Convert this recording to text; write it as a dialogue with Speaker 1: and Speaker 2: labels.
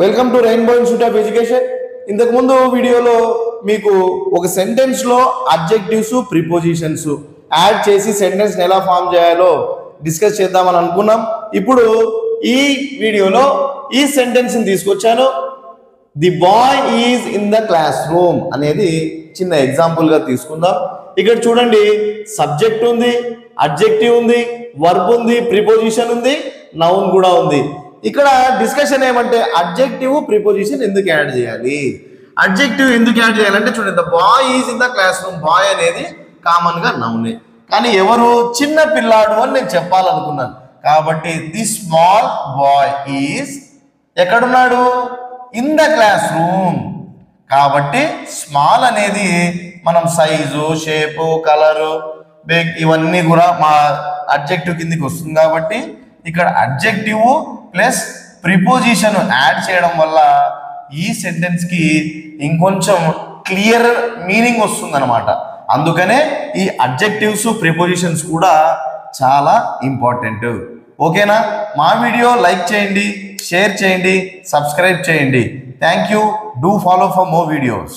Speaker 1: Welcome to rainbow institute of education. ఇంతకు ముందు వీడియోలో మీకు ఒక సెంటెన్స్ లో అడ్జెక్టివ్స్ ప్రిపోజిషన్స్ యాడ్ చేసి సెంటెన్స్ ఎలా ఫామ్ చేయాలో డిస్కస్ చేద్దామని అనుకున్నాం. ఇప్పుడు ఈ వీడియోలో ఈ సెంటెన్స్ ని తీసుకొచ్చాను. The bye is in the class room అనేది చిన్న ఎగ్జాంపుల్ గా తీసుకుందాం. ఇక్కడ చూడండి, సబ్జెక్ట్ ఉంది, అడ్జెక్టివ్ ఉంది, వర్బ్ ఉంది, ప్రిపోజిషన్ ఉంది, నౌన్ కూడా ఉంది. ఇక్కడ డిస్కషన్ ఏమంటే అడ్జెక్టివ్ ప్రిపోజిషన్ ఎందుకు యాడ్ చేయాలి, అడ్జెక్టివ్ ఎందుకు యాడ్ చేయాలంటే చూడండి, the boy is in the classroom. Boy అనేది కామన్ గా నౌనే, కానీ ఎవరు చిన్న పిల్లాడు అని నేను చెప్పాలనుకున్నాను కాబట్టి ది స్మాల్ బాయ్ ఈజ్ ఎక్కడున్నాడు, ఇన్ ద క్లాస్ రూమ్. కాబట్టి స్మాల్ అనేది మనం సైజు, షేపు, కలరు, బేక్ ఇవన్నీ కూడా మా అడ్జెక్టివ్ కిందికి వస్తుంది. కాబట్టి ఇక్కడ అడ్జెక్టివ్ ప్లస్ ప్రిపోజిషన్ యాడ్ చేయడం వల్ల ఈ సెంటెన్స్ కి ఇంకొంచెం క్లియర్ మీనింగ్ వస్తుంది అనమాట. అందుకనే ఈ అడ్జెక్టివ్స్ ప్రిపోజిషన్స్ కూడా చాలా ఇంపార్టెంట్. ఓకేనా? మా వీడియో లైక్ చేయండి, షేర్ చేయండి, సబ్స్క్రైబ్ చేయండి. Thank you. Do follow for more videos.